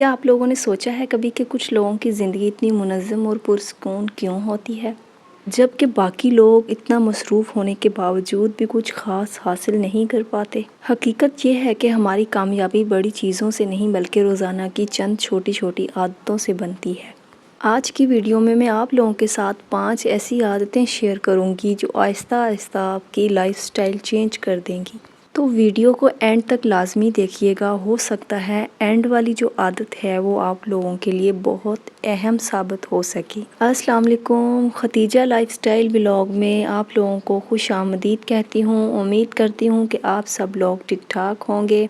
کیا آپ لوگوں نے سوچا ہے کبھی کہ کچھ لوگوں کی زندگی اتنی منظم اور پرسکون کیوں ہوتی ہے، جبکہ باقی لوگ اتنا مصروف ہونے کے باوجود بھی کچھ خاص حاصل نہیں کر پاتے؟ حقیقت یہ ہے کہ ہماری کامیابی بڑی چیزوں سے نہیں بلکہ روزانہ کی چند چھوٹی چھوٹی عادتوں سے بنتی ہے۔ آج کی ویڈیو میں آپ لوگوں کے ساتھ 5 ایسی عادتیں شیئر کروں گی جو آہستہ آہستہ آپ کی لائف سٹائل چینج کر دیں گی۔ تو ویڈیو کو اینڈ تک لازمی دیکھیے گا، ہو سکتا ہے اینڈ والی جو عادت ہے وہ آپ لوگوں کے لیے بہت اہم ثابت ہو سکے۔ السلام علیکم، ختیجہ لائف سٹائل بلاگ میں آپ لوگوں کو خوش آمدید کہتی ہوں۔ امید کرتی ہوں کہ آپ سب لوگ ٹھیک ٹھاک ہوں گے۔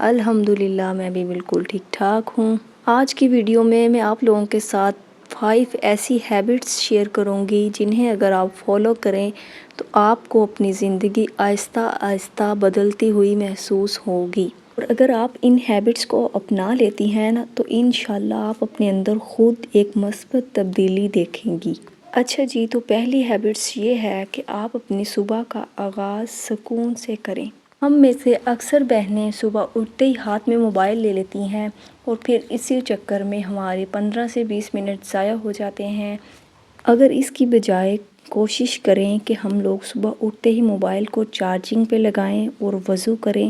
الحمدللہ میں بھی بالکل ٹھیک ٹھاک ہوں۔ آج کی ویڈیو میں آپ لوگوں کے ساتھ 5 ایسی ہیبٹس شیئر کروں گی جنہیں اگر آپ فالو کریں تو آپ کو اپنی زندگی آہستہ آہستہ بدلتی ہوئی محسوس ہوگی، اور اگر آپ ان ہیبٹس کو اپنا لیتی ہیں نا تو انشاءاللہ آپ اپنے اندر خود ایک مثبت تبدیلی دیکھیں گی۔ اچھا جی، تو پہلی ہیبٹس یہ ہے کہ آپ اپنی صبح کا آغاز سکون سے کریں۔ ہم میں سے اکثر بہنیں صبح اٹھتے ہی ہاتھ میں موبائل لے لیتی ہیں اور پھر اسی چکر میں ہمارے 15 سے 20 منٹ ضائع ہو جاتے ہیں۔ اگر اس کی بجائے کوشش کریں کہ ہم لوگ صبح اٹھتے ہی موبائل کو چارجنگ پہ لگائیں اور وضو کریں،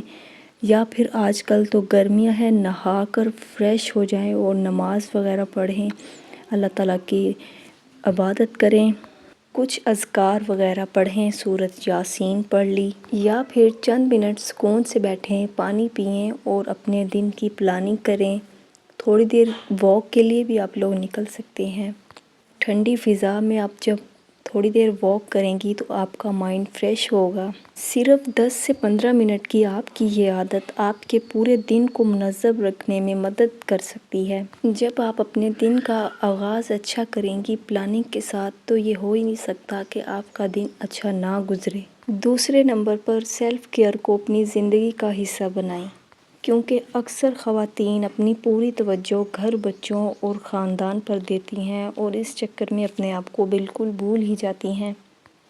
یا پھر آج کل تو گرمیاں ہیں، نہا کر فریش ہو جائیں اور نماز وغیرہ پڑھیں، اللہ تعالیٰ کی عبادت کریں، کچھ اذکار وغیرہ پڑھیں، سورۃ یاسین پڑھ لی، یا پھر چند منٹ سکون سے بیٹھیں، پانی پئیں اور اپنے دن کی پلاننگ کریں۔ تھوڑی دیر واک کے لیے بھی آپ لوگ نکل سکتے ہیں۔ ٹھنڈی فضا میں آپ جب تھوڑی دیر واک کریں گی تو آپ کا مائنڈ فریش ہوگا۔ صرف 10 سے 15 منٹ کی آپ کی یہ عادت آپ کے پورے دن کو منظم رکھنے میں مدد کر سکتی ہے۔ جب آپ اپنے دن کا آغاز اچھا کریں گی پلاننگ کے ساتھ تو یہ ہو ہی نہیں سکتا کہ آپ کا دن اچھا نہ گزرے۔ دوسرے نمبر پر سیلف کیئر کو اپنی زندگی کا حصہ بنائیں، کیونکہ اکثر خواتین اپنی پوری توجہ گھر، بچوں اور خاندان پر دیتی ہیں اور اس چکر میں اپنے آپ کو بالکل بھول ہی جاتی ہیں۔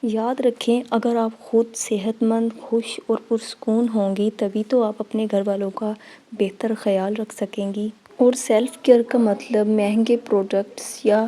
یاد رکھیں، اگر آپ خود صحت مند، خوش اور پرسکون ہوں گی تبھی تو آپ اپنے گھر والوں کا بہتر خیال رکھ سکیں گی۔ اور سیلف کیئر کا مطلب مہنگے پروڈکٹس یا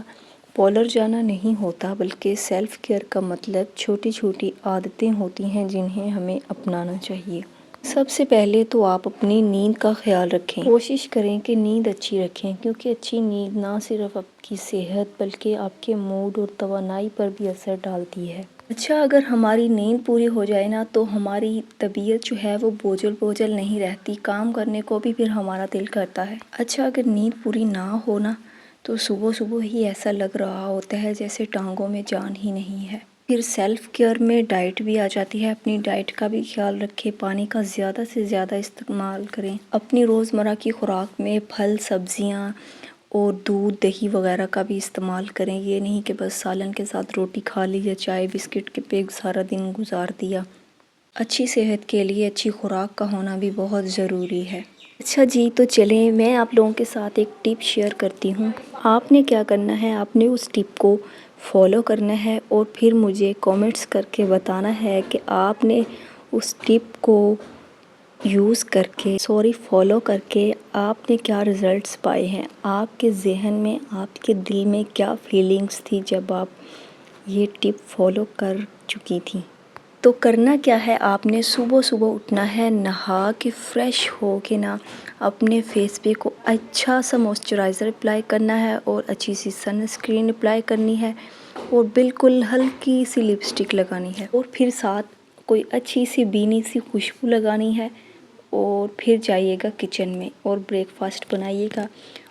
پارلر جانا نہیں ہوتا، بلکہ سیلف کیئر کا مطلب چھوٹی چھوٹی عادتیں ہوتی ہیں جنہیں ہمیں اپنانا چاہیے۔ سب سے پہلے تو آپ اپنی نیند کا خیال رکھیں۔ کوشش کریں کہ نیند اچھی رکھیں، کیونکہ اچھی نیند نہ صرف آپ کی صحت بلکہ آپ کے موڈ اور توانائی پر بھی اثر ڈالتی ہے۔ اچھا، اگر ہماری نیند پوری ہو جائے نا تو ہماری طبیعت جو ہے وہ بوجھل نہیں رہتی، کام کرنے کو بھی پھر ہمارا دل کرتا ہے۔ اچھا، اگر نیند پوری نہ ہونا تو صبح صبح ہی ایسا لگ رہا ہوتا ہے جیسے ٹانگوں میں جان ہی نہیں ہے۔ پھر سیلف کیئر میں ڈائٹ بھی آ جاتی ہے، اپنی ڈائٹ کا بھی خیال رکھیں، پانی کا زیادہ سے زیادہ استعمال کریں، اپنی روزمرہ کی خوراک میں پھل، سبزیاں اور دودھ، دہی وغیرہ کا بھی استعمال کریں۔ یہ نہیں کہ بس سالن کے ساتھ روٹی کھا لی یا چائے بسکٹ کے پہ سارا دن گزار دیا۔ اچھی صحت کے لیے اچھی خوراک کا ہونا بھی بہت ضروری ہے۔ اچھا جی، تو چلیں میں آپ لوگوں کے ساتھ ایک ٹپ شیئر کرتی ہوں۔ آپ نے کیا کرنا ہے، آپ نے اس ٹپ کو فالو کرنا ہے اور پھر مجھے کامنٹس کر کے بتانا ہے کہ آپ نے اس ٹپ کو فالو کر کے آپ نے کیا رزلٹس پائے ہیں، آپ کے ذہن میں، آپ کے دل میں کیا فیلنگز تھی جب آپ یہ ٹپ فالو کر چکی تھی۔ تو کرنا کیا ہے، آپ نے صبح صبح اٹھنا ہے، نہا کے فریش ہو کے نا اپنے فیس پہ کو اچھا سا موئسچرائزر اپلائی کرنا ہے اور اچھی سی سن اسکرین اپلائی کرنی ہے اور بالکل ہلکی سی لپسٹک لگانی ہے، اور پھر ساتھ کوئی اچھی سی بینی سی خوشبو لگانی ہے، اور پھر جائیے گا کچن میں اور بریک فاسٹ بنائیے گا،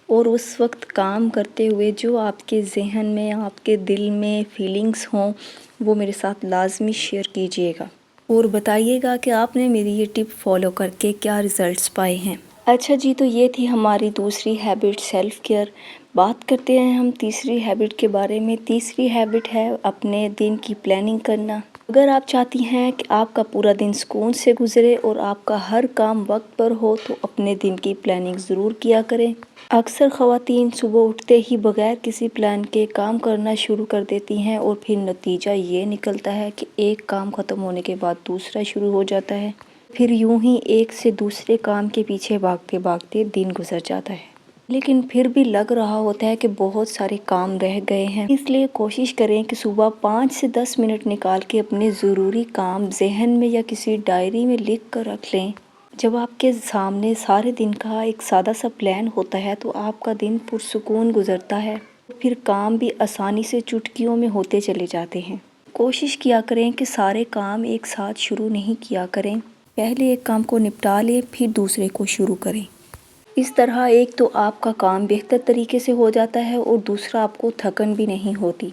اور اس وقت کام کرتے ہوئے جو آپ کے ذہن میں، آپ کے دل میں فیلنگز ہوں وہ میرے ساتھ لازمی شیئر کیجیے گا اور بتائیے گا کہ آپ نے میری یہ ٹپ فالو کر کے کیا رزلٹس پائے ہیں۔ اچھا جی، تو یہ تھی ہماری دوسری ہیبٹ سیلف کیئر۔ بات کرتے ہیں ہم تیسری ہیبٹ کے بارے میں۔ تیسری ہیبٹ ہے اپنے دن کی پلاننگ کرنا۔ اگر آپ چاہتی ہیں کہ آپ کا پورا دن سکون سے گزرے اور آپ کا ہر کام وقت پر ہو تو اپنے دن کی پلاننگ ضرور کیا کریں۔ اکثر خواتین صبح اٹھتے ہی بغیر کسی پلان کے کام کرنا شروع کر دیتی ہیں اور پھر نتیجہ یہ نکلتا ہے کہ ایک کام ختم ہونے کے بعد دوسرا شروع ہو جاتا ہے، پھر یوں ہی ایک سے دوسرے کام کے پیچھے بھاگتے بھاگتے دن گزر جاتا ہے۔ لیکن پھر بھی لگ رہا ہوتا ہے کہ بہت سارے کام رہ گئے ہیں، اس لیے کوشش کریں کہ صبح 5 سے 10 منٹ نکال کے اپنے ضروری کام ذہن میں یا کسی ڈائری میں لکھ کر رکھ لیں۔ جب آپ کے سامنے سارے دن کا ایک سادہ سا پلان ہوتا ہے تو آپ کا دن پرسکون گزرتا ہے، پھر کام بھی آسانی سے چٹکیوں میں ہوتے چلے جاتے ہیں۔ کوشش کیا کریں کہ سارے کام ایک ساتھ شروع نہیں کیا کریں، پہلے ایک کام کو نپٹا لیں پھر دوسرے کو شروع کریں۔ اس طرح ایک تو آپ کا کام بہتر طریقے سے ہو جاتا ہے اور دوسرا آپ کو تھکن بھی نہیں ہوتی۔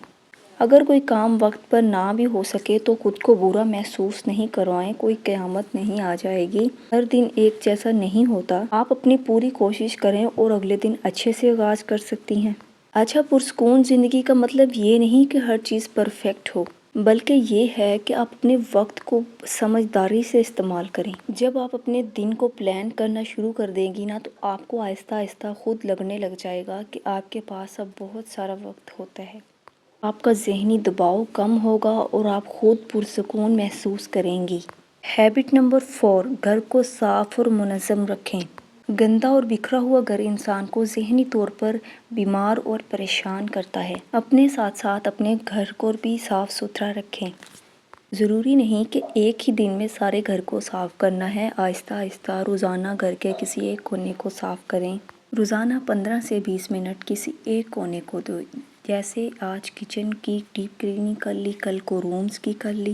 اگر کوئی کام وقت پر نہ بھی ہو سکے تو خود کو برا محسوس نہیں کروائیں، کوئی قیامت نہیں آ جائے گی، ہر دن ایک جیسا نہیں ہوتا۔ آپ اپنی پوری کوشش کریں اور اگلے دن اچھے سے آغاز کر سکتی ہیں۔ اچھا، پرسکون زندگی کا مطلب یہ نہیں کہ ہر چیز پرفیکٹ ہو، بلکہ یہ ہے کہ آپ اپنے وقت کو سمجھداری سے استعمال کریں۔ جب آپ اپنے دن کو پلان کرنا شروع کر دیں گی نا تو آپ کو آہستہ آہستہ خود لگنے لگ جائے گا کہ آپ کے پاس اب بہت سارا وقت ہوتا ہے۔ آپ کا ذہنی دباؤ کم ہوگا اور آپ خود پرسکون محسوس کریں گی۔ ہیبٹ نمبر 4، گھر کو صاف اور منظم رکھیں۔ گندا اور بکھرا ہوا گھر انسان کو ذہنی طور پر بیمار اور پریشان کرتا ہے۔ اپنے ساتھ ساتھ اپنے گھر کو بھی صاف ستھرا رکھیں۔ ضروری نہیں کہ ایک ہی دن میں سارے گھر کو صاف کرنا ہے، آہستہ آہستہ روزانہ گھر کے کسی ایک کونے کو صاف کریں۔ روزانہ 15 سے 20 منٹ کسی ایک کونے کو دو، جیسے آج کچن کی ڈیپ کلیننگ کر لی، کل کو رومز کی کر لی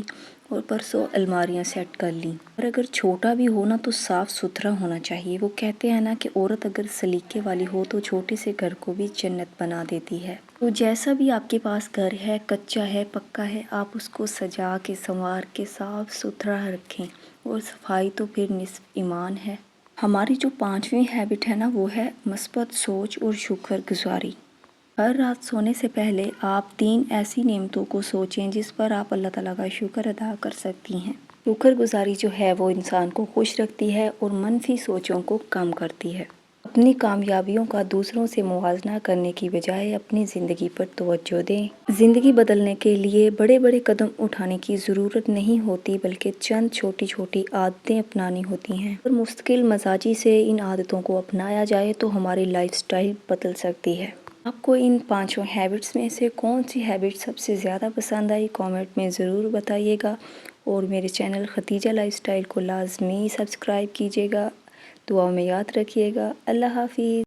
اور پرسوں الماریاں سیٹ کر لیں۔ اور اگر چھوٹا بھی ہونا تو صاف ستھرا ہونا چاہیے۔ وہ کہتے ہیں نا کہ عورت اگر سلیقے والی ہو تو چھوٹے سے گھر کو بھی جنت بنا دیتی ہے۔ تو جیسا بھی آپ کے پاس گھر ہے، کچا ہے، پکا ہے، آپ اس کو سجا کے سنوار کے صاف ستھرا رکھیں، اور صفائی تو پھر نصف ایمان ہے۔ ہماری جو 5ویں ہیبٹ ہے نا وہ ہے مثبت سوچ اور شکر گزاری۔ ہر رات سونے سے پہلے آپ 3 ایسی نعمتوں کو سوچیں جس پر آپ اللہ تعالیٰ کا شکر ادا کر سکتی ہیں۔ شکر گزاری جو ہے وہ انسان کو خوش رکھتی ہے اور منفی سوچوں کو کم کرتی ہے۔ اپنی کامیابیوں کا دوسروں سے موازنہ کرنے کی بجائے اپنی زندگی پر توجہ دیں۔ زندگی بدلنے کے لیے بڑے بڑے قدم اٹھانے کی ضرورت نہیں ہوتی، بلکہ چند چھوٹی چھوٹی عادتیں اپنانی ہوتی ہیں۔ اور مستقل مزاجی سے ان عادتوں کو اپنایا جائے تو ہماری لائف سٹائل بدل سکتی ہے۔ آپ کو ان 5 ہیبٹس میں سے کون سی ہیبٹ سب سے زیادہ پسند آئی کامنٹ میں ضرور بتائیے گا، اور میرے چینل ختیجہ لائف سٹائل کو لازمی سبسکرائب کیجیے گا۔ دعا میں یاد رکھیے گا۔ اللہ حافظ۔